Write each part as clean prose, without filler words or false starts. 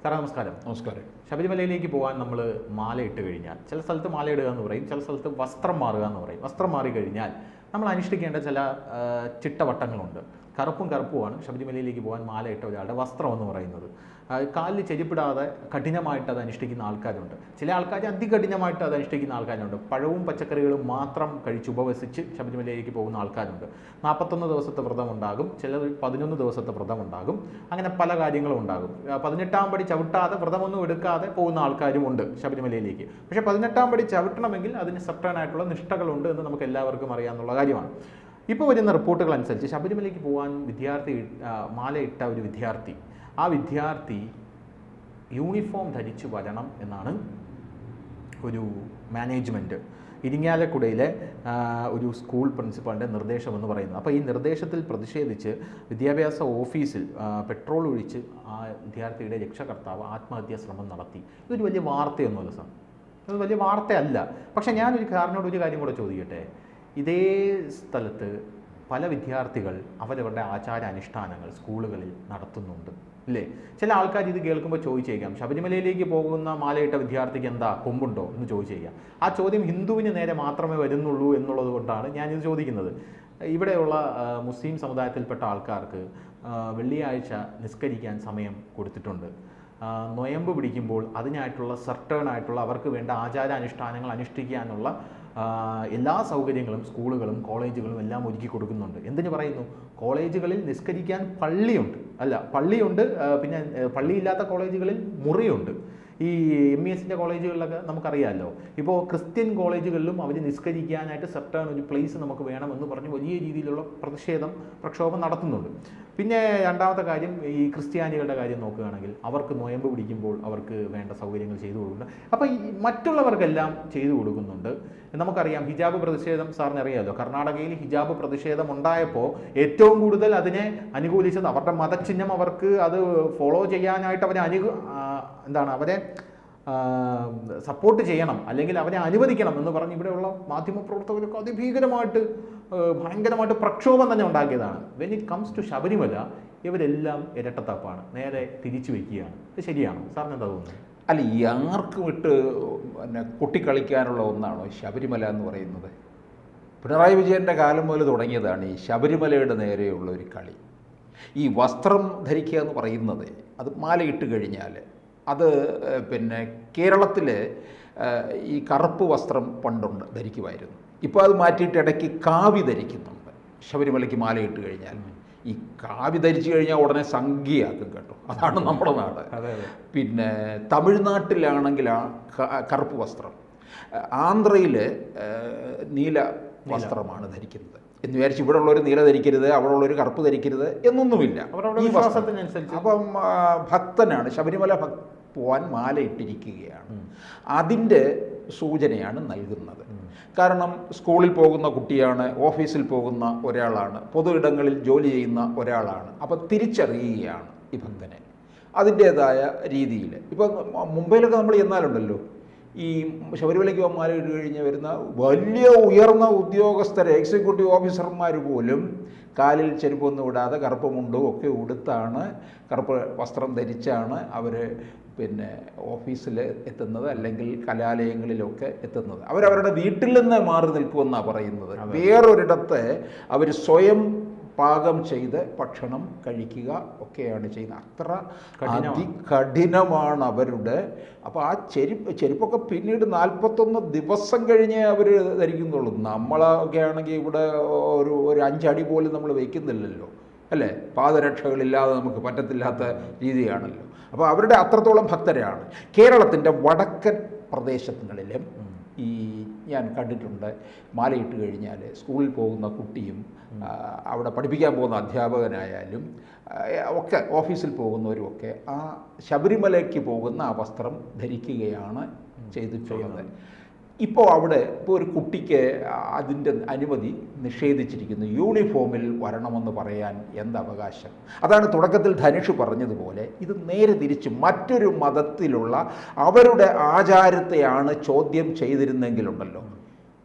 സാറേ നമസ്കാരം. നമസ്കാരം. ശബരിമലയിലേക്ക് പോകാൻ നമ്മൾ മാല ഇട്ട് കഴിഞ്ഞാൽ ചില സ്ഥലത്ത് മാല ഇടുക എന്ന് പറയും, ചില സ്ഥലത്ത് വസ്ത്രം മാറുക എന്ന് പറയും. വസ്ത്രം മാറിക്കഴിഞ്ഞാൽ നമ്മൾ അനുഷ്ഠിക്കേണ്ട ചില ചിട്ടവട്ടങ്ങളുണ്ട്. കറുപ്പുമാണ് ശബരിമലയിലേക്ക് പോകാൻ മാല ഇട്ട ഒരാളുടെ വസ്ത്രം എന്ന് പറയുന്നത്. കാലിൽ ചെരിപ്പിടാതെ കഠിനമായിട്ട് അത് അനുഷ്ഠിക്കുന്ന ആൾക്കാരുണ്ട്. ചില ആൾക്കാർ അതികഠിനമായിട്ട് അത് അനുഷ്ഠിക്കുന്ന ആൾക്കാരുണ്ട്. പഴവും പച്ചക്കറികളും മാത്രം കഴിച്ച് ഉപവസിച്ച് ശബരിമലയിലേക്ക് പോകുന്ന ആൾക്കാരുണ്ട്. 41 ദിവസത്തെ വ്രതം ഉണ്ടാകും, ചിലർ 11 ദിവസത്തെ വ്രതം ഉണ്ടാകും. അങ്ങനെ പല കാര്യങ്ങളും ഉണ്ടാകും. 18-ാം പടി ചവിട്ടാതെ വ്രതമൊന്നും എടുക്കാതെ പോകുന്ന ആൾക്കാരും ഉണ്ട് ശബരിമലയിലേക്ക്. പക്ഷേ 18-ാം പടി ചവിട്ടണമെങ്കിൽ അതിന് സെപ്പറേറ്റായിട്ടുള്ള നിഷ്ഠകളുണ്ട് എന്ന് നമുക്ക് എല്ലാവർക്കും അറിയാവുന്ന കാര്യമാണ്. ഇപ്പോൾ വരുന്ന റിപ്പോർട്ടുകൾ അനുസരിച്ച് ശബരിമലയ്ക്ക് പോകാൻ മാലയിട്ട ഒരു വിദ്യാർത്ഥി, ആ വിദ്യാർത്ഥി യൂണിഫോം ധരിച്ചു വരണം എന്നാണ് ഒരു മാനേജ്മെൻറ്റ്, ഇരിങ്ങാലക്കുടയിലെ ഒരു സ്കൂൾ പ്രിൻസിപ്പാളിൻ്റെ നിർദ്ദേശമെന്ന് പറയുന്നത്. അപ്പോൾ ഈ നിർദ്ദേശത്തിൽ പ്രതിഷേധിച്ച് വിദ്യാഭ്യാസ ഓഫീസിൽ പെട്രോൾ ഒഴിച്ച് ആ വിദ്യാർത്ഥിയുടെ രക്ഷകർത്താവ് ആത്മഹത്യാ ശ്രമം നടത്തി. ഇതൊരു വലിയ വാർത്തയൊന്നുമല്ല സാർ, ഇത് വലിയ വാർത്തയല്ല. പക്ഷേ ഞാനൊരു കാരനോട് ഒരു കാര്യം കൂടെ ചോദിക്കട്ടെ. ഇതേ സ്ഥലത്ത് പല വിദ്യാർത്ഥികൾ അവരവരുടെ ആചാരാനുഷ്ഠാനങ്ങൾ സ്കൂളുകളിൽ നടത്തുന്നുണ്ട്, ഇല്ലേ? ചില ആൾക്കാർ ഇത് കേൾക്കുമ്പോൾ ചോദിച്ചേക്കാം, ശബരിമലയിലേക്ക് പോകുന്ന മാലയിട്ട വിദ്യാർത്ഥിക്ക് എന്താ കൊമ്പുണ്ടോ എന്ന് ചോദിച്ചേക്കാം. ആ ചോദ്യം ഹിന്ദുവിന് നേരെ മാത്രമേ വരുന്നുള്ളൂ എന്നുള്ളത് കൊണ്ടാണ് ഞാനിത് ചോദിക്കുന്നത്. ഇവിടെയുള്ള മുസ്ലിം സമുദായത്തിൽപ്പെട്ട ആൾക്കാർക്ക് വെള്ളിയാഴ്ച നിസ്കരിക്കാൻ സമയം കൊടുത്തിട്ടുണ്ട്. നൊയമ്പ് പിടിക്കുമ്പോൾ അതിനായിട്ടുള്ള സർട്ടേണായിട്ടുള്ള അവർക്ക് വേണ്ട ആചാരാനുഷ്ഠാനങ്ങൾ അനുഷ്ഠിക്കാനുള്ള എല്ലാ സൗകര്യങ്ങളും സ്കൂളുകളും കോളേജുകളും എല്ലാം ഒരുക്കി കൊടുക്കുന്നുണ്ട്. എന്തിനു പറയുന്നു? കോളേജുകളിൽ നിസ്കരിക്കാൻ പള്ളിയുണ്ട്, പിന്നെ പള്ളിയില്ലാത്ത കോളേജുകളിൽ മുറിയുണ്ട്. ഈ MESന്റെ കോളേജുകളിലൊക്കെ നമുക്കറിയാമല്ലോ. ഇപ്പോൾ ക്രിസ്ത്യൻ കോളേജുകളിലും അവർ നിസ്കരിക്കാനായിട്ട് സെർട്ടേൺ ഒരു പ്ലേസ് നമുക്ക് വേണമെന്ന് പറഞ്ഞ് വലിയ രീതിയിലുള്ള പ്രക്ഷോഭം നടത്തുന്നുണ്ട്. പിന്നെ രണ്ടാമത്തെ കാര്യം, ഈ ക്രിസ്ത്യാനികളുടെ കാര്യം നോക്കുകയാണെങ്കിൽ അവർക്ക് നൊയമ്പ് പിടിക്കുമ്പോൾ അവർക്ക് വേണ്ട സൗകര്യങ്ങൾ ചെയ്തു കൊടുക്കുന്നുണ്ട്. അപ്പോൾ ഈ മറ്റുള്ളവർക്കെല്ലാം ചെയ്തു കൊടുക്കുന്നുണ്ട്. നമുക്കറിയാം ഹിജാബ് പ്രതിഷേധം, സാറിന് അറിയാമല്ലോ, കർണാടകയിൽ ഹിജാബ് പ്രതിഷേധം ഉണ്ടായപ്പോൾ ഏറ്റവും കൂടുതൽ അതിനെ അനുകൂലിച്ചത് അവരുടെ മതചിഹ്നം അവർക്ക് അത് ഫോളോ ചെയ്യാനായിട്ട് അവരെ സപ്പോർട്ട് ചെയ്യണം, അല്ലെങ്കിൽ അവരെ അനുവദിക്കണം എന്ന് പറഞ്ഞ് ഇവിടെയുള്ള മാധ്യമപ്രവർത്തകരൊക്കെ ഭയങ്കരമായിട്ട് പ്രക്ഷോഭം തന്നെ ഉണ്ടാക്കിയതാണ്. When it comes to Sabarimala ഇവരെല്ലാം ഇരട്ടത്താപ്പാണ്, നേരെ തിരിച്ചു വയ്ക്കുകയാണ്. ഇത് ശരിയാണോ? സാറിന് എന്താ തോന്നുന്നത്? അല്ല, ഈ ആർക്കും ഇട്ട് കൊട്ടിക്കളിക്കാനുള്ള ഒന്നാണോ ശബരിമല എന്ന് പറയുന്നത്? പിണറായി വിജയൻ്റെ കാലം മുതൽ തുടങ്ങിയതാണ് ഈ ശബരിമലയുടെ നേരെയുള്ള ഒരു കളി. ഈ വസ്ത്രം ധരിക്കുക എന്ന് പറയുന്നത്, അത് മാലയിട്ട് കഴിഞ്ഞാൽ അത് പിന്നെ കേരളത്തിൽ ഈ കറുപ്പ് വസ്ത്രം പണ്ടുണ്ട്, ധരിക്കുമായിരുന്നു. ഇപ്പോൾ അത് മാറ്റിയിട്ട് ഇടയ്ക്ക് കാവി ധരിക്കുന്നുണ്ട് ശബരിമലയ്ക്ക് മാലയിട്ട് കഴിഞ്ഞാൽ. ഈ കാവി ധരിച്ചു കഴിഞ്ഞാൽ ഉടനെ സംഖ്യയാക്കും കേട്ടോ, അതാണ് നമ്മുടെ നാട്. പിന്നെ തമിഴ്നാട്ടിലാണെങ്കിൽ കറുപ്പ് വസ്ത്രം, ആന്ധ്രയിൽ നീല വസ്ത്രമാണ് ധരിക്കുന്നത് എന്ന് വിചാരിച്ച് ഇവിടെ ഉള്ളൊരു നീല ധരിക്കരുത്, അവിടെ ഉള്ളൊരു കറുപ്പ് ധരിക്കരുത് എന്നൊന്നുമില്ല. ഈ വിശ്വാസത്തിനനുസരിച്ച് അപ്പം ഭക്തനാണ്, ശബരിമല പോവാൻ മാല ഇട്ടിരിക്കുകയാണ്. അതിൻ്റെ സൂചനയാണ് നൽകുന്നത്. കാരണം സ്കൂളിൽ പോകുന്ന കുട്ടിയാണ്, ഓഫീസിൽ പോകുന്ന ഒരാളാണ്, പൊതു ഇടങ്ങളിൽ ജോലി ചെയ്യുന്ന ഒരാളാണ്. അപ്പം തിരിച്ചറിയുകയാണ് ഈ ഭക്തനെ അതിൻ്റേതായ രീതിയിൽ. ഇപ്പം മുംബൈയിലൊക്കെ നമ്മൾ ചെന്നാലുണ്ടല്ലോ, ഈ ശബരിമലയ്ക്ക് മാല ഇട്ട് കഴിഞ്ഞ് വരുന്ന വലിയ ഉയർന്ന ഉദ്യോഗസ്ഥർ, എക്സിക്യൂട്ടീവ് ഓഫീസർമാർ പോലും കാലിൽ ചെരുപ്പൊന്നും ഇടാതെ കറുപ്പ് മുണ്ടും ഒക്കെ ഉടുത്താണ്, കറുപ്പ് വസ്ത്രം ധരിച്ചാണ് അവർ പിന്നെ ഓഫീസിൽ എത്തുന്നത്, അല്ലെങ്കിൽ കലാലയങ്ങളിലൊക്കെ എത്തുന്നത്. അവരവരുടെ വീട്ടിൽ നിന്ന് മാറി നിൽക്കുമെന്നാണ് പറയുന്നത്. വേറൊരിടത്ത് അവർ സ്വയം പാകം ചെയ്ത് ഭക്ഷണം കഴിക്കുക ഒക്കെയാണ് ചെയ്യുന്നത്. അത്ര അതികഠിനമാണ് അവരുടെ. അപ്പോൾ ആ ചെരുപ്പൊക്കെ പിന്നീട് 41 ദിവസം കഴിഞ്ഞേ അവർ ധരിക്കുന്നുള്ളൂ. നമ്മളൊക്കെ ആണെങ്കിൽ ഇവിടെ ഒരു 5 അടി പോലും നമ്മൾ വയ്ക്കുന്നില്ലല്ലോ, അല്ലേ? പാദരക്ഷകളില്ലാതെ നമുക്ക് പറ്റത്തില്ലാത്ത രീതിയാണല്ലോ. അപ്പോൾ അവരുടെ അത്രത്തോളം ഭക്തരാണ്. കേരളത്തിൻ്റെ വടക്കൻ പ്രദേശങ്ങളിലും ഈ ഞാൻ കണ്ടിട്ടുണ്ട്, മാലയിട്ട് കഴിഞ്ഞാൽ സ്കൂളിൽ പോകുന്ന കുട്ടിയും അവിടെ പഠിപ്പിക്കാൻ പോകുന്ന അധ്യാപകനായാലും ഒക്കെ ഓഫീസിൽ പോകുന്നവരും ഒക്കെ ആ ശബരിമലയ്ക്ക് പോകുന്ന ആ വസ്ത്രം ധരിക്കുകയാണ് ചെയ്തിട്ടുള്ളത്. ഇപ്പോൾ ഒരു കുട്ടിക്ക് അതിൻ്റെ അനുമതി നിഷേധിച്ചിരിക്കുന്നു. യൂണിഫോമിൽ വരണമെന്ന് പറയാൻ എന്തവകാശം? അതാണ് തുടക്കത്തിൽ ധനുഷ് പറഞ്ഞതുപോലെ, ഇത് നേരെ തിരിച്ച് മറ്റൊരു മതത്തിലുള്ള അവരുടെ ആചാരത്തെയാണ് ചോദ്യം ചെയ്തിരുന്നെങ്കിലുണ്ടല്ലോ,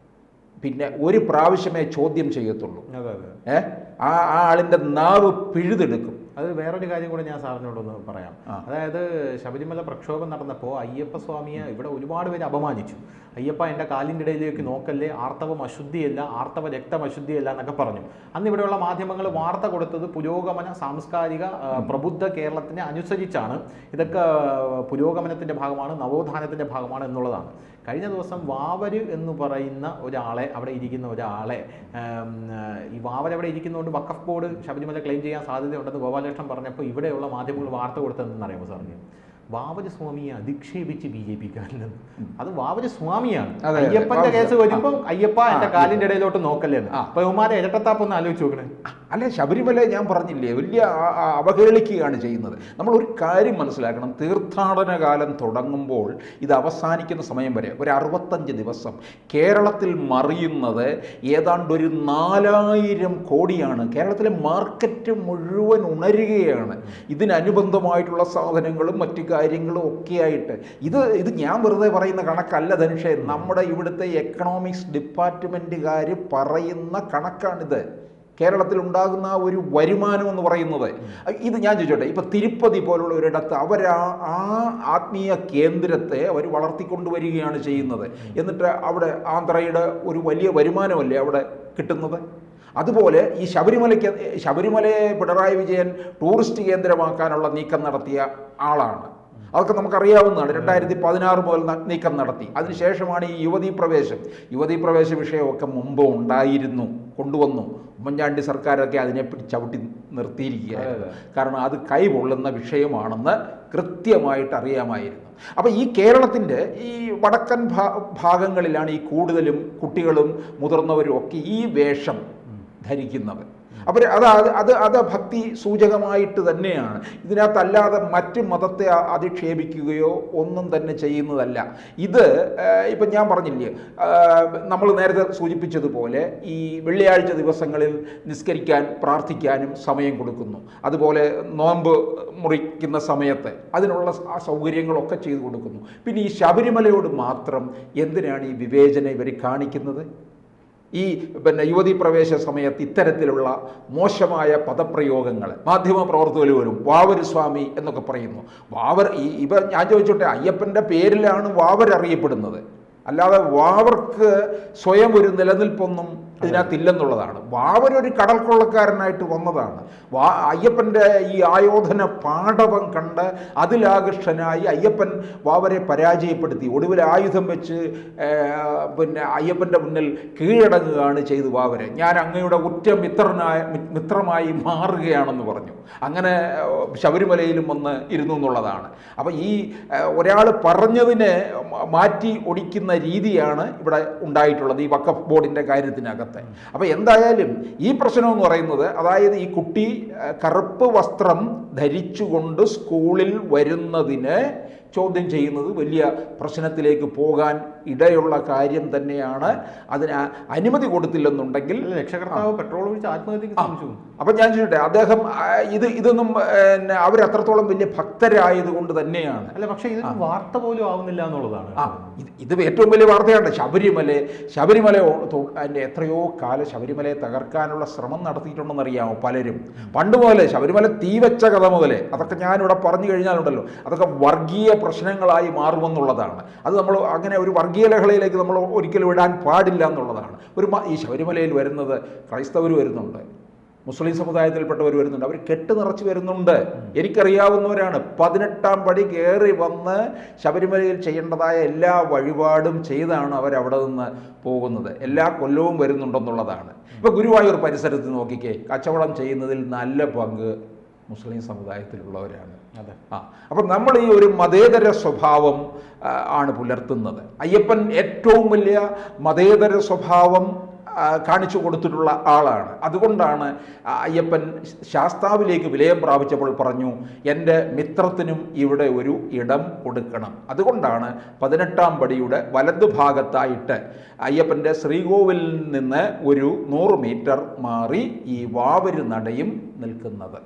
പിന്നെ ഒരു പ്രാവശ്യമേ ചോദ്യം ചെയ്യത്തുള്ളൂ. ആ ആളിൻ്റെ നാവ് പിഴുതെടുക്കും. അത് വേറൊരു കാര്യം കൂടെ ഞാൻ സാറിനോടൊന്ന് പറയാം. അതായത് ശബരിമല പ്രക്ഷോഭം നടന്നപ്പോൾ അയ്യപ്പ സ്വാമിയെ ഇവിടെ ഒരുപാട് പേര് അപമാനിച്ചു. അയ്യപ്പ എൻ്റെ കാലിൻ്റെ ഇടയിലേക്ക് നോക്കല്ലേ, ആർത്തവം അശുദ്ധിയല്ല, ആർത്തവ രക്തം അശുദ്ധിയല്ല എന്നൊക്കെ പറഞ്ഞു. അന്ന് ഇവിടെയുള്ള മാധ്യമങ്ങൾ വാർത്ത കൊടുത്തത് പുരോഗമന സാംസ്കാരിക പ്രബുദ്ധ കേരളത്തിനെ അനുസരിച്ചാണ്. ഇതൊക്കെ പുരോഗമനത്തിൻ്റെ ഭാഗമാണ്, നവോത്ഥാനത്തിൻ്റെ ഭാഗമാണ് എന്നുള്ളതാണ്. കഴിഞ്ഞ ദിവസം വാവര് എന്ന് പറയുന്ന ഒരാളെ, അവിടെ ഇരിക്കുന്ന ഒരാളെ, ഈ വാവർ അവിടെ ഇരിക്കുന്നതുകൊണ്ട് വഖഫ് ബോർഡ് ശബരിമല ക്ലെയിം ചെയ്യാൻ സാധ്യതയുണ്ടെന്ന് ഗോപാലകൃഷ്ണൻ പറഞ്ഞപ്പോൾ ഇവിടെയുള്ള മാധ്യമങ്ങൾ വാർത്ത കൊടുത്തതെന്ന് അറിയാമോ സാറിന്? വാവര് സ്വാമിയെ അധിക്ഷേപിച്ച് BJP-ക്കാരൻ. അത് വാവര് സ്വാമിയാണ്. അയ്യപ്പന്റെ കേസ് വരുമ്പോൾ അയ്യപ്പ എന്റെ കാലിന്റെ ഇടയിലോട്ട് നോക്കല്ലേന്ന്. അപ്പൊ ഇവന്മാരെ ഇരട്ടത്താപ്പൊന്ന് ആലോചിച്ച് നോക്കണേ. അല്ലെ, ശബരിമല ഞാൻ പറഞ്ഞില്ലേ വലിയ അവഹേളിക്കുകയാണ് ചെയ്യുന്നത്. നമ്മൾ ഒരു കാര്യം മനസ്സിലാക്കണം, തീർത്ഥാടന കാലം തുടങ്ങുമ്പോൾ ഇത് അവസാനിക്കുന്ന സമയം വരെ ഒരു 65 ദിവസം കേരളത്തിൽ മറിയുന്നത് ഏതാണ്ട് ഒരു 4000 കോടിയാണ്. കേരളത്തിലെ മാർക്കറ്റ് മുഴുവൻ ഉണരുകയാണ് ഇതിനനുബന്ധമായിട്ടുള്ള സാധനങ്ങളും മറ്റു കാര്യങ്ങളും ഒക്കെയായിട്ട്. ഇത് ഞാൻ വെറുതെ പറയുന്ന കണക്കല്ല ധനുഷേ, നമ്മുടെ ഇവിടുത്തെ എക്കണോമിക്സ് ഡിപ്പാർട്ട്മെൻറ്റുകാർ പറയുന്ന കണക്കാണിത്. കേരളത്തിൽ ഉണ്ടാകുന്ന ഒരു വരുമാനം എന്ന് പറയുന്നത് ഇത് ഞാൻ ചോദിച്ചോട്ടെ, ഇപ്പം തിരുപ്പതി പോലുള്ള ഒരിടത്ത് അവർ ആ ആത്മീയ കേന്ദ്രത്തെ അവർ വളർത്തിക്കൊണ്ടുവരികയാണ് ചെയ്യുന്നത്. എന്നിട്ട് അവിടെ ആന്ധ്രയുടെ ഒരു വലിയ വരുമാനമല്ലേ അവിടെ കിട്ടുന്നത്. അതുപോലെ ഈ ശബരിമലയെ പിണറായി വിജയൻ ടൂറിസ്റ്റ് കേന്ദ്രമാക്കാനുള്ള നീക്കം നടത്തിയ ആളാണ്. അതൊക്കെ നമുക്കറിയാവുന്നതാണ്. 2016 മുതൽ നീക്കം നടത്തി. അതിനുശേഷമാണ് ഈ യുവതീ പ്രവേശ വിഷയമൊക്കെ മുമ്പ് ഉണ്ടായിരുന്നു, കൊണ്ടുവന്നു. ഉമ്മൻചാണ്ടി സർക്കാരൊക്കെ അതിനെ ചവിട്ടി നിർത്തിയിരിക്കുകയായിരുന്നു. കാരണം അത് കൈപൊള്ളുന്ന വിഷയമാണെന്ന് കൃത്യമായിട്ട് അറിയാമായിരുന്നു. അപ്പോൾ ഈ കേരളത്തിൻ്റെ ഈ വടക്കൻ ഭാഗങ്ങളിലാണ് ഈ കൂടുതലും കുട്ടികളും മുതിർന്നവരും ഒക്കെ ഈ വേഷം ധരിക്കുന്നത്. അവർ അത് ഭക്തി സൂചകമായിട്ട് തന്നെയാണ്. ഇതിനകത്തല്ലാതെ മറ്റ് മതത്തെ അധിക്ഷേപിക്കുകയോ ഒന്നും തന്നെ ചെയ്യുന്നതല്ല. ഇത് ഇപ്പം ഞാൻ പറഞ്ഞില്ലേ, നമ്മൾ നേരത്തെ സൂചിപ്പിച്ചതുപോലെ ഈ വെള്ളിയാഴ്ച ദിവസങ്ങളിൽ നിസ്കരിക്കാൻ പ്രാർത്ഥിക്കാനും സമയം കൊടുക്കുന്നു. അതുപോലെ നോമ്പ് മുറിക്കുന്ന സമയത്ത് അതിനുള്ള സൗകര്യങ്ങളൊക്കെ ചെയ്തു കൊടുക്കുന്നു. പിന്നെ ഈ ശബരിമലയോട് മാത്രം എന്തിനാണ് ഈ വിവേചനം ഇവർ കാണിക്കുന്നത്? ഈ യുവതീ പ്രവേശ സമയത്ത് ഇത്തരത്തിലുള്ള മോശമായ പദപ്രയോഗങ്ങൾ മാധ്യമപ്രവർത്തകർ വരും. വാവര് സ്വാമി എന്നൊക്കെ പറയുന്നു. ഞാൻ ചോദിച്ചോട്ടെ, അയ്യപ്പൻ്റെ പേരിലാണ് വാവർ അറിയപ്പെടുന്നത്, അല്ലാതെ വാവർക്ക് സ്വയം ഒരു നിലനിൽപ്പൊന്നും ഇതിനകത്തില്ലെന്നുള്ളതാണ്. വാവരൊരു കടൽ കൊള്ളക്കാരനായിട്ട് വന്നതാണ്. അയ്യപ്പൻ്റെ ഈ ആയോധന പാടവം കണ്ട് അതിലാകൃഷ്ടനായി അയ്യപ്പൻ വാവരെ പരാജയപ്പെടുത്തി. ഒടുവിൽ ആയുധം വെച്ച് അയ്യപ്പൻ്റെ മുന്നിൽ കീഴടങ്ങുകയാണ് ചെയ്തു വാവരെ. ഞാൻ അങ്ങയുടെ ഉറ്റ മിത്രമായി മാറുകയാണെന്ന് പറഞ്ഞു. അങ്ങനെ ശബരിമലയിലും വന്ന് ഇരുന്നു എന്നുള്ളതാണ്. അപ്പം ഈ ഒരാൾ പറഞ്ഞതിനെ മാറ്റി ഒടിക്കുന്ന രീതിയാണ് ഇവിടെ ഉണ്ടായിട്ടുള്ളത് ഈ വഖഫ് ബോർഡിൻ്റെ കാര്യത്തിനകത്ത്. അപ്പോൾ എന്തായാലും ഈ പ്രശ്നം എന്ന് പറയുന്നത്, അതായത് ഈ കുട്ടി കറുപ്പ് വസ്ത്രം ധരിച്ചുകൊണ്ട് സ്കൂളിൽ വരുന്നതിന് ചോദ്യം ചെയ്യുന്നത് വലിയ പ്രശ്നത്തിലേക്ക് പോകാൻ ഇടയുള്ള കാര്യം തന്നെയാണ്. അതിന് അനുമതി കൊടുത്തില്ലെന്നുണ്ടെങ്കിൽ രക്ഷകർത്താവ് പെട്രോൾ ഒഴിച്ച് ആത്മഹത്യക്ക് ശ്രമിച്ചു. അപ്പം ഞാൻ ചോദിച്ചോട്ടെ, അദ്ദേഹം ഇതൊന്നും അവരത്രത്തോളം വലിയ ഭക്തരായതുകൊണ്ട് തന്നെയാണ്. അല്ല, പക്ഷേ ഇത് വാർത്ത പോലും ആവുന്നില്ല എന്നുള്ളതാണ്. ഇത് ഏറ്റവും വലിയ വാർത്തയാണ്. ശബരിമല അതിൻ്റെ എത്രയോ കാലം ശബരിമലയെ തകർക്കാനുള്ള ശ്രമം നടത്തിയിട്ടുണ്ടെന്നറിയാമോ പലരും? പണ്ട് മുതലേ ശബരിമല തീവച്ച കഥ മുതലേ അതൊക്കെ ഞാനിവിടെ പറഞ്ഞു കഴിഞ്ഞാലുണ്ടല്ലോ, അതൊക്കെ വർഗീയ പ്രശ്നങ്ങളായി മാറുമെന്നുള്ളതാണ്. അത് നമ്മൾ അങ്ങനെ ഒരു വർഗീയ ലഹളയിലേക്ക് നമ്മൾ ഒരിക്കലും ഇടാൻ പാടില്ല എന്നുള്ളതാണ്. ഈ ശബരിമലയിൽ വരുന്നത് ക്രൈസ്തവർ വരുന്നുണ്ട്, മുസ്ലിം സമുദായത്തിൽപ്പെട്ടവർ വരുന്നുണ്ട്, അവർ കെട്ട് നിറച്ച് വരുന്നുണ്ട്. എനിക്കറിയാവുന്നവരാണ്. 18ാം പടി കയറി വന്ന് ശബരിമലയിൽ ചെയ്യേണ്ടതായ എല്ലാ വഴിപാടും ചെയ്താണ് അവരവിടെ നിന്ന് പോകുന്നത്. എല്ലാ കൊല്ലവും വരുന്നുണ്ടെന്നുള്ളതാണ്. ഇപ്പോൾ ഗുരുവായൂർ പരിസരത്ത് നോക്കിക്കേ, കച്ചവടം ചെയ്യുന്നതിൽ നല്ല പങ്ക് മുസ്ലിം സമുദായത്തിലുള്ളവരാണ്. അപ്പം നമ്മൾ ഈ ഒരു മതേതര സ്വഭാവം ആണ് പുലർത്തുന്നത്. അയ്യപ്പൻ ഏറ്റവും വലിയ മതേതര സ്വഭാവം കാണിച്ചു കൊടുത്തിട്ടുള്ള ആളാണ്. അതുകൊണ്ടാണ് അയ്യപ്പൻ ശാസ്താവിലേക്ക് വിലയം പ്രാപിച്ചപ്പോൾ പറഞ്ഞു, എൻ്റെ മിത്രത്തിനും ഇവിടെ ഒരു ഇടം കൊടുക്കണം. അതുകൊണ്ടാണ് 18ാം പടിയുടെ വലതുഭാഗത്തായിട്ട് അയ്യപ്പൻ്റെ ശ്രീകോവിലിൽ നിന്ന് ഒരു 100 മീറ്റർ മാറി ഈ വാവര് നടയും നിൽക്കുന്നത്.